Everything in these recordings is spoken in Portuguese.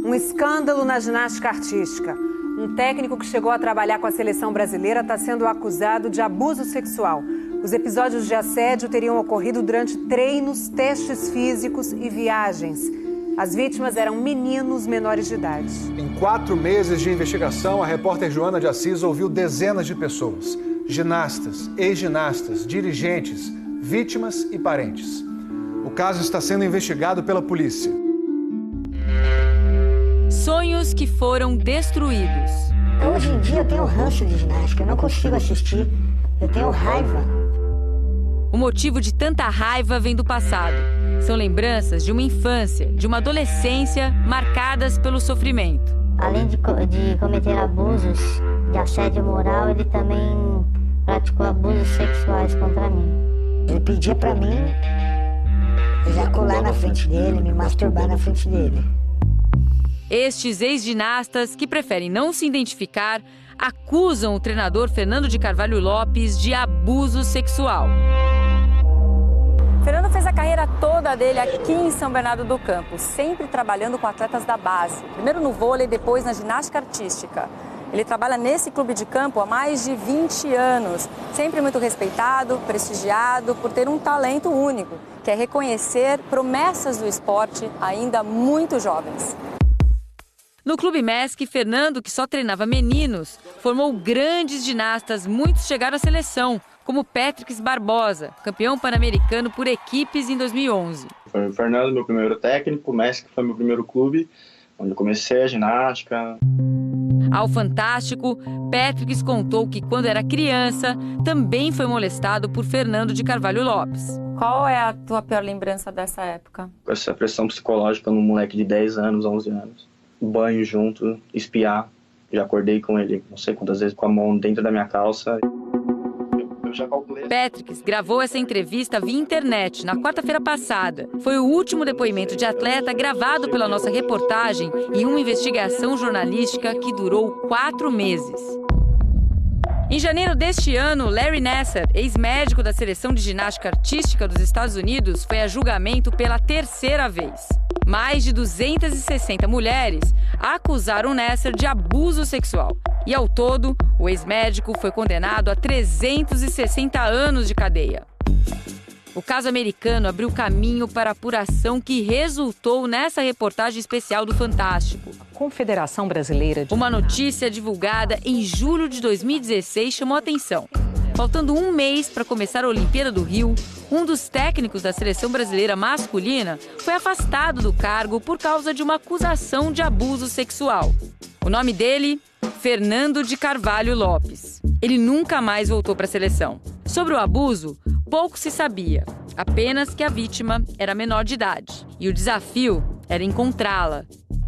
Um escândalo na ginástica artística. Um técnico que chegou a trabalhar com a seleção brasileira está sendo acusado de abuso sexual. Os episódios de assédio teriam ocorrido durante treinos, testes físicos e viagens. As vítimas eram meninos menores de idade. Em 4 meses de investigação, a repórter Joana de Assis ouviu dezenas de pessoas. Ginastas, ex-ginastas, dirigentes, vítimas e parentes. O caso está sendo investigado pela polícia. Sonhos que foram destruídos. Hoje em dia eu tenho ranço de ginástica, eu não consigo assistir, eu tenho raiva. O motivo de tanta raiva vem do passado. São lembranças de uma infância, de uma adolescência marcadas pelo sofrimento. Além de cometer abusos de assédio moral, ele também praticou abusos sexuais contra mim. Ele pedia pra mim ejacular na frente dele, me masturbar na frente dele. Estes ex-ginastas, que preferem não se identificar, acusam o treinador Fernando de Carvalho Lopes de abuso sexual. Fernando fez a carreira toda dele aqui em São Bernardo do Campo, sempre trabalhando com atletas da base. Primeiro no vôlei, depois na ginástica artística. Ele trabalha nesse clube de campo há mais de 20 anos, sempre muito respeitado, prestigiado por ter um talento único, que é reconhecer promessas do esporte ainda muito jovens. No Clube MESC, Fernando, que só treinava meninos, formou grandes ginastas, muitos chegaram à seleção, como Patrick Barbosa, campeão pan-americano por equipes em 2011. Foi o Fernando, meu primeiro técnico, o MESC foi meu primeiro clube, onde eu comecei a ginástica. Ao Fantástico, Patrick contou que quando era criança, também foi molestado por Fernando de Carvalho Lopes. Qual é a tua pior lembrança dessa época? Essa pressão psicológica num moleque de 10 anos, 11 anos. Banho junto, espiar. Já acordei com ele não sei quantas vezes com a mão dentro da minha calça. Eu já calculei. Patrick gravou essa entrevista via internet na quarta-feira passada. Foi o último depoimento de atleta gravado pela nossa reportagem em uma investigação jornalística que durou 4 meses. Em janeiro deste ano, Larry Nassar, ex-médico da seleção de ginástica artística dos Estados Unidos, foi a julgamento pela 3ª vez. Mais de 260 mulheres acusaram Nassar de abuso sexual. E, ao todo, o ex-médico foi condenado a 360 anos de cadeia. O caso americano abriu caminho para a apuração que resultou nessa reportagem especial do Fantástico. Confederação Brasileira de... Uma notícia divulgada em julho de 2016 chamou a atenção. Faltando um mês para começar a Olimpíada do Rio, um dos técnicos da seleção brasileira masculina foi afastado do cargo por causa de uma acusação de abuso sexual. O nome dele, Fernando de Carvalho Lopes. Ele nunca mais voltou para a seleção. Sobre o abuso, pouco se sabia, apenas que a vítima era menor de idade. E o desafio era encontrá-la.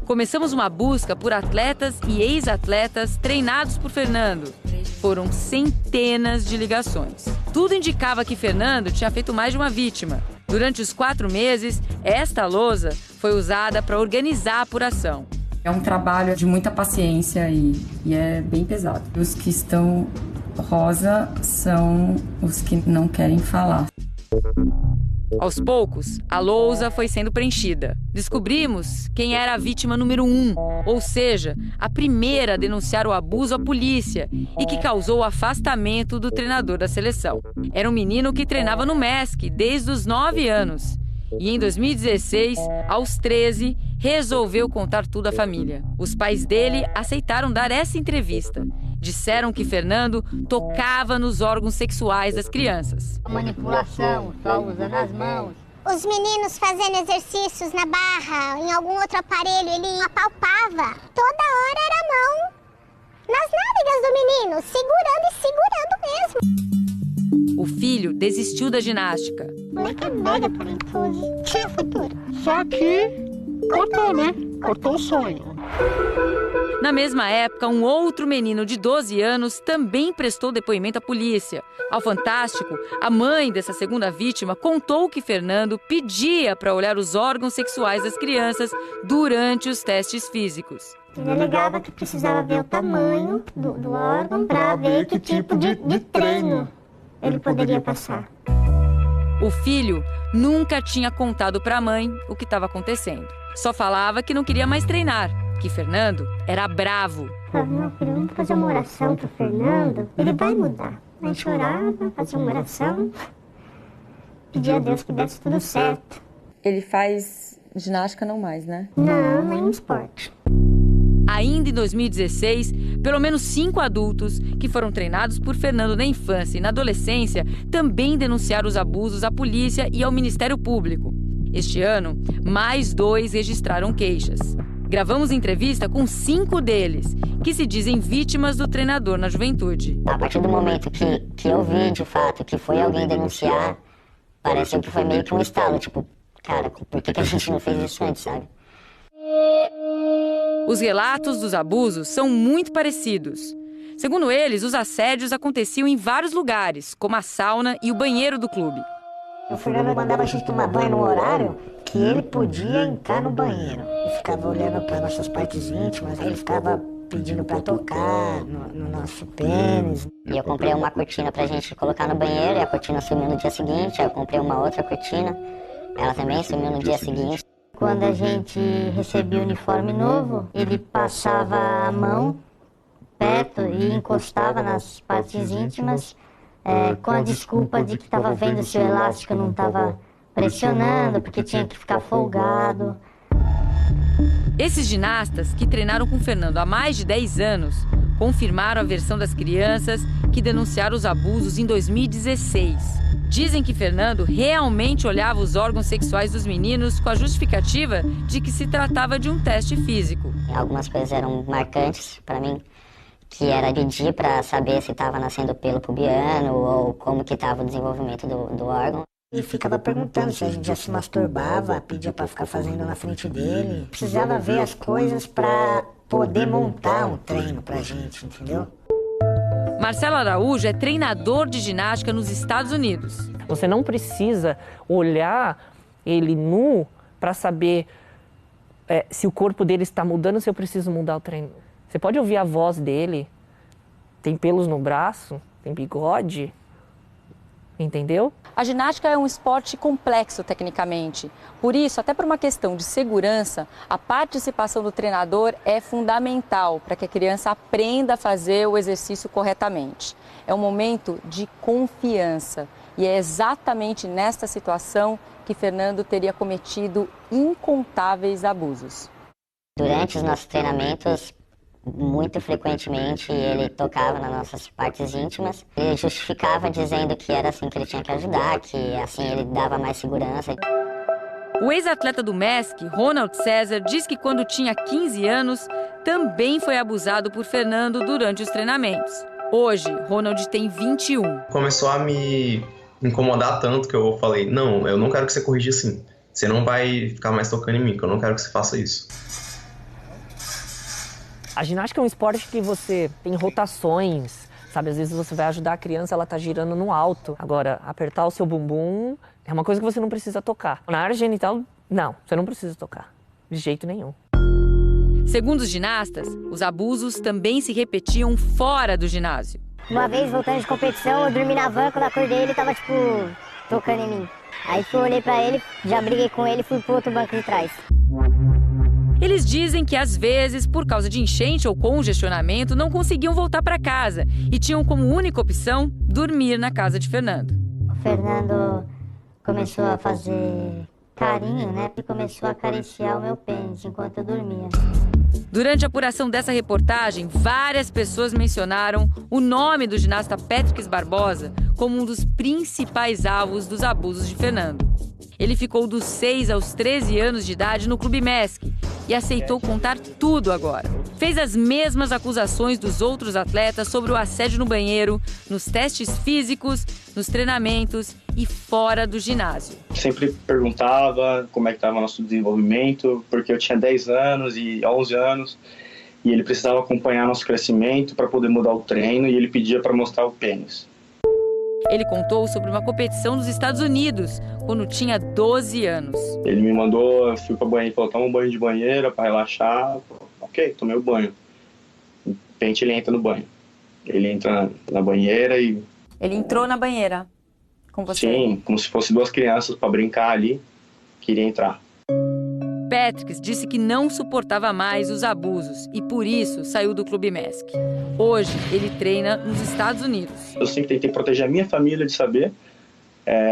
Começamos uma busca por atletas e ex-atletas treinados por Fernando. Foram centenas de ligações. Tudo indicava que Fernando tinha feito mais de uma vítima. Durante os 4 meses, esta lousa foi usada para organizar a apuração. É um trabalho de muita paciência e é bem pesado. Os que estão rosa são os que não querem falar. Aos poucos, a lousa foi sendo preenchida. Descobrimos quem era a vítima número 1, ou seja, a primeira a denunciar o abuso à polícia e que causou o afastamento do treinador da seleção. Era um menino que treinava no MESC desde os 9 anos. E em 2016, aos 13, resolveu contar tudo à família. Os pais dele aceitaram dar essa entrevista. Disseram que Fernando tocava nos órgãos sexuais das crianças. A manipulação, só usando as mãos. Os meninos fazendo exercícios na barra, em algum outro aparelho, ele apalpava. Toda hora era a mão nas nádegas do menino, segurando e segurando mesmo. O filho desistiu da ginástica. O moleque é mega talentoso, tinha futuro. Só que cortou, né? Cortou o sonho. Na mesma época, um outro menino de 12 anos também prestou depoimento à polícia. Ao Fantástico, a mãe dessa segunda vítima contou que Fernando pedia para olhar os órgãos sexuais das crianças durante os testes físicos. Ele alegava que precisava ver o tamanho do órgão para ver que tipo de treino ele poderia passar. O filho nunca tinha contado para a mãe o que estava acontecendo. Só falava que não queria mais treinar que Fernando era bravo. Não, filho, vamos fazer uma oração pro Fernando. Ele vai mudar. Vai chorar, vai fazer uma oração. Pedir a Deus que desse tudo certo. Ele faz ginástica não mais, né? Não, nenhum esporte. Ainda em 2016, pelo menos 5 adultos que foram treinados por Fernando na infância e na adolescência também denunciaram os abusos à polícia e ao Ministério Público. Este ano, mais 2 registraram queixas. Gravamos entrevista com 5 deles, que se dizem vítimas do treinador na juventude. A partir do momento que eu vi, de fato, que foi alguém denunciar, pareceu que foi meio que um estalo, tipo, cara, por que a gente não fez isso antes, sabe? Os relatos dos abusos são muito parecidos. Segundo eles, os assédios aconteciam em vários lugares, como a sauna e o banheiro do clube. O Fernando mandava a gente tomar banho no horário que ele podia entrar no banheiro. Ele ficava olhando para nossas partes íntimas, aí ele ficava pedindo para tocar no nosso pênis. E eu comprei uma cortina pra gente colocar no banheiro, e a cortina sumiu no dia seguinte, aí eu comprei uma outra cortina, ela também sumiu no dia seguinte. Quando a gente recebia o uniforme novo, ele passava a mão perto e encostava nas partes íntimas, com a desculpa de que estava vendo se o elástico não estava pressionando, porque tinha que ficar folgado. Esses ginastas, que treinaram com Fernando há mais de 10 anos, confirmaram a versão das crianças que denunciaram os abusos em 2016. Dizem que Fernando realmente olhava os órgãos sexuais dos meninos com a justificativa de que se tratava de um teste físico. Algumas coisas eram marcantes para mim, que era pedir para saber se estava nascendo pelo pubiano ou como que estava o desenvolvimento do órgão. E ficava perguntando se a gente já se masturbava, pedia para ficar fazendo na frente dele. Precisava ver as coisas para poder montar um treino pra gente, entendeu? Marcelo Araújo é treinador de ginástica nos Estados Unidos. Você não precisa olhar ele nu para saber se o corpo dele está mudando, se eu preciso mudar o treino. Você pode ouvir a voz dele, tem pelos no braço, tem bigode, entendeu? A ginástica é um esporte complexo tecnicamente. Por isso, até por uma questão de segurança, a participação do treinador é fundamental para que a criança aprenda a fazer o exercício corretamente. É um momento de confiança e é exatamente nesta situação que Fernando teria cometido incontáveis abusos. Durante os nossos treinamentos, muito frequentemente ele tocava nas nossas partes íntimas. Ele justificava dizendo que era assim que ele tinha que ajudar, que assim ele dava mais segurança. O ex-atleta do MESC, Ronald César, diz que quando tinha 15 anos, também foi abusado por Fernando durante os treinamentos. Hoje, Ronald tem 21. Começou a me incomodar tanto que eu falei, não, eu não quero que você corrija assim. Você não vai ficar mais tocando em mim, que eu não quero que você faça isso. A ginástica é um esporte que você tem rotações, sabe? Às vezes você vai ajudar a criança, ela tá girando no alto. Agora, apertar o seu bumbum é uma coisa que você não precisa tocar. Na área genital, não, você não precisa tocar, de jeito nenhum. Segundo os ginastas, os abusos também se repetiam fora do ginásio. Uma vez, voltando de competição, eu dormi na van, quando acordei ele tava, tocando em mim. Aí eu olhei pra ele, já briguei com ele e fui pro outro banco de trás. Eles dizem que, às vezes, por causa de enchente ou congestionamento, não conseguiam voltar para casa e tinham como única opção dormir na casa de Fernando. O Fernando começou a fazer carinho, né? E começou a acariciar o meu pênis enquanto eu dormia. Durante a apuração dessa reportagem, várias pessoas mencionaram o nome do ginasta Patrick Barbosa como um dos principais alvos dos abusos de Fernando. Ele ficou dos 6 aos 13 anos de idade no Clube MESC e aceitou contar tudo agora. Fez as mesmas acusações dos outros atletas sobre o assédio no banheiro, nos testes físicos, nos treinamentos e fora do ginásio. Sempre perguntava como é que estava o nosso desenvolvimento, porque eu tinha 10 anos e 11 anos e ele precisava acompanhar nosso crescimento para poder mudar o treino e ele pedia para mostrar o pênis. Ele contou sobre uma competição nos Estados Unidos, quando tinha 12 anos. Ele me mandou, eu fui para banheiro, falou, toma um banho de banheira para relaxar. Ok, tomei o banho. De repente ele entra no banho. Ele entra na banheira e... Ele entrou na banheira com você? Sim, como se fosse 2 crianças para brincar ali, queria entrar. Patrick disse que não suportava mais os abusos e, por isso, saiu do Clube MESC. Hoje, ele treina nos Estados Unidos. Eu sempre tentei proteger a minha família de saber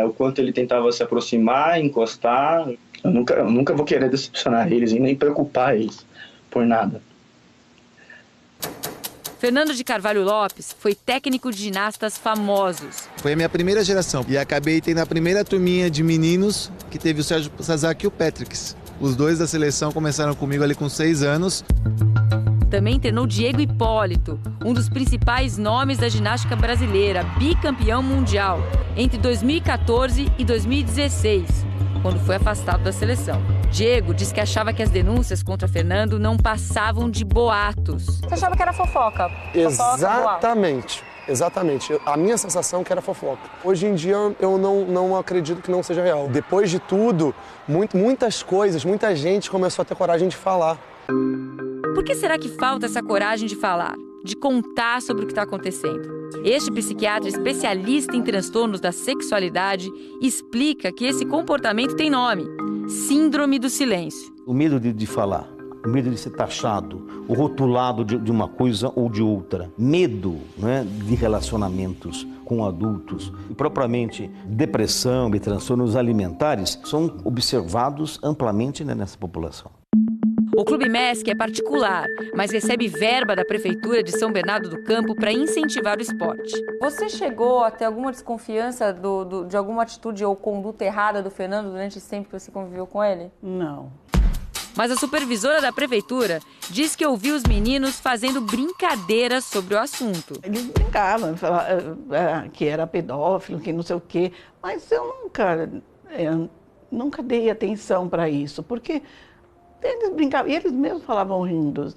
o quanto ele tentava se aproximar, encostar. Eu nunca vou querer decepcionar eles e nem preocupar eles por nada. Fernando de Carvalho Lopes foi técnico de ginastas famosos. Foi a minha primeira geração e acabei tendo a primeira turminha de meninos que teve o Sérgio Sasaki e o Patrick. Os dois da seleção começaram comigo ali com 6 anos. Também treinou Diego Hipólito, um dos principais nomes da ginástica brasileira, bicampeão mundial, entre 2014 e 2016, quando foi afastado da seleção. Diego diz que achava que as denúncias contra Fernando não passavam de boatos. Você achava que era fofoca? Exatamente. Exatamente. A minha sensação é que era fofoca. Hoje em dia eu não acredito que não seja real. Depois de tudo, muitas coisas, muita gente começou a ter coragem de falar. Por que será que falta essa coragem de falar, de contar sobre o que está acontecendo? Este psiquiatra especialista em transtornos da sexualidade explica que esse comportamento tem nome: síndrome do silêncio. O medo de falar, o medo de ser taxado, o rotulado de uma coisa ou de outra, medo, né, de relacionamentos com adultos, e propriamente depressão e transtornos alimentares são observados amplamente, né, nessa população. O Clube MESC é particular, mas recebe verba da Prefeitura de São Bernardo do Campo para incentivar o esporte. Você chegou a ter alguma desconfiança de alguma atitude ou conduta errada do Fernando durante esse tempo que você conviveu com ele? Não. Mas a supervisora da Prefeitura diz que ouviu os meninos fazendo brincadeiras sobre o assunto. Eles brincavam, falavam que era pedófilo, que não sei o quê, mas eu nunca dei atenção para isso, porque eles brincavam, e eles mesmos falavam rindo.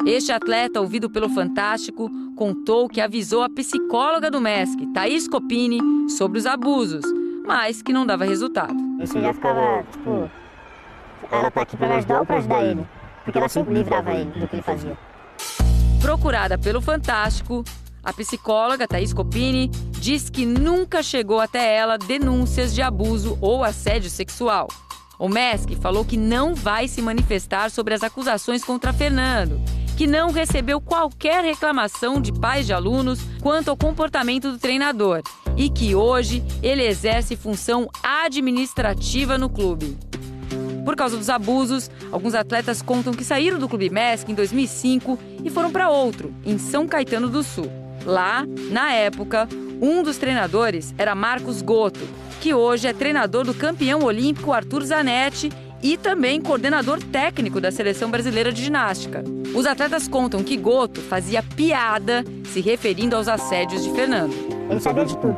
Este atleta, ouvido pelo Fantástico, contou que avisou a psicóloga do MESC, Thaís Copini, sobre os abusos, mas que não dava resultado. Você já ficava, ela tá aqui pra me ajudar ou pra ajudar ele? Porque ela sempre livrava ele do que ele fazia. Procurada pelo Fantástico, a psicóloga Thaís Copini diz que nunca chegou até ela denúncias de abuso ou assédio sexual. O MESC falou que não vai se manifestar sobre as acusações contra Fernando, que não recebeu qualquer reclamação de pais de alunos quanto ao comportamento do treinador e que hoje ele exerce função administrativa no clube. Por causa dos abusos, alguns atletas contam que saíram do Clube MESC em 2005 e foram para outro, em São Caetano do Sul. Lá, na época, um dos treinadores era Marcos Gotto, que hoje é treinador do campeão olímpico Arthur Zanetti e também coordenador técnico da Seleção Brasileira de Ginástica. Os atletas contam que Gotto fazia piada se referindo aos assédios de Fernando. Ele sabia de tudo.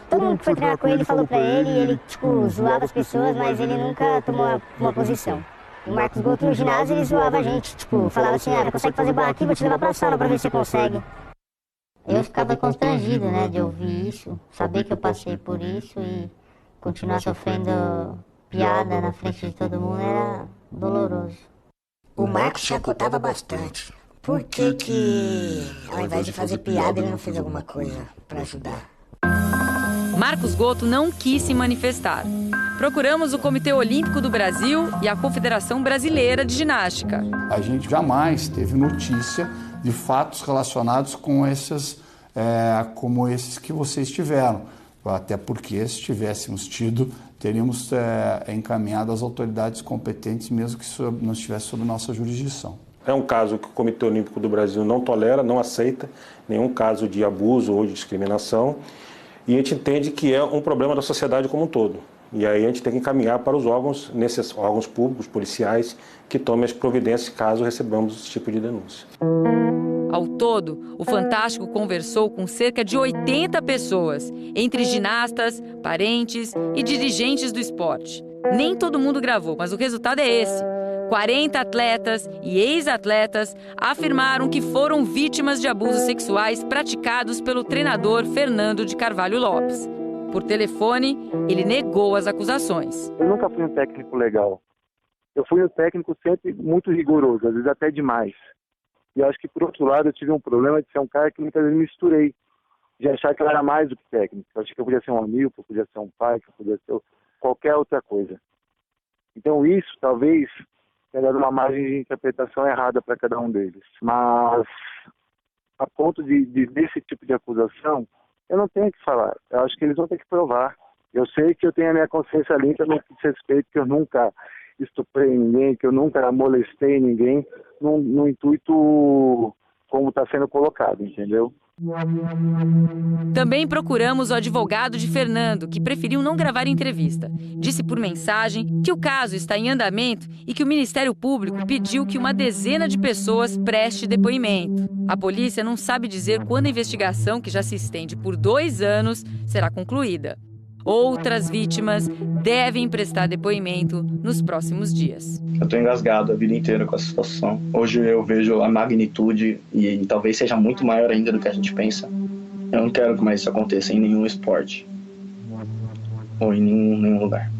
Todo mundo que foi treinar com ele falou pra ele e ele, zoava as pessoas, mas ele nunca tomou uma posição. O Marcos Gotto no ginásio, ele zoava a gente, falava assim, consegue fazer barra aqui, vou te levar pra sala pra ver se você consegue. Eu ficava constrangido, né, de ouvir isso, saber que eu passei por isso e continuar sofrendo piada na frente de todo mundo era doloroso. O Marcos chacotava bastante. Por que, ao invés de fazer piada, ele não fez alguma coisa pra ajudar? Marcos Gotto não quis se manifestar. Procuramos o Comitê Olímpico do Brasil e a Confederação Brasileira de Ginástica. A gente jamais teve notícia de fatos relacionados com como esses que vocês tiveram. Até porque, se tivéssemos tido, teríamos encaminhado às autoridades competentes, mesmo que isso não estivesse sob nossa jurisdição. É um caso que o Comitê Olímpico do Brasil não tolera, não aceita nenhum caso de abuso ou de discriminação. E a gente entende que é um problema da sociedade como um todo. E aí a gente tem que encaminhar para os órgãos públicos, policiais, que tomem as providências caso recebamos esse tipo de denúncia. Ao todo, o Fantástico conversou com cerca de 80 pessoas, entre ginastas, parentes e dirigentes do esporte. Nem todo mundo gravou, mas o resultado é esse. 40 atletas e ex-atletas afirmaram que foram vítimas de abusos sexuais praticados pelo treinador Fernando de Carvalho Lopes. Por telefone, ele negou as acusações. Eu nunca fui um técnico legal. Eu fui um técnico sempre muito rigoroso, às vezes até demais. E eu acho que, por outro lado, eu tive um problema de ser um cara que muitas vezes misturei. De achar que eu era mais do que técnico. Eu achei que eu podia ser um amigo, que eu podia ser um pai, que eu podia ser qualquer outra coisa. Então isso talvez tenha dado uma margem de interpretação errada para cada um deles. Mas a ponto desse tipo de acusação, eu não tenho que falar. Eu acho que eles vão ter que provar. Eu sei que eu tenho a minha consciência limpa no que diz respeito, que eu nunca estuprei ninguém, que eu nunca molestei ninguém, no intuito como está sendo colocado, entendeu? Também procuramos o advogado de Fernando, que preferiu não gravar entrevista. Disse por mensagem que o caso está em andamento e que o Ministério Público pediu que uma dezena de pessoas preste depoimento. A polícia não sabe dizer quando a investigação, que já se estende por 2 anos, será concluída. Outras vítimas devem prestar depoimento nos próximos dias. Eu estou engasgado a vida inteira com essa situação. Hoje eu vejo a magnitude e talvez seja muito maior ainda do que a gente pensa. Eu não quero que mais isso aconteça em nenhum esporte ou em nenhum lugar.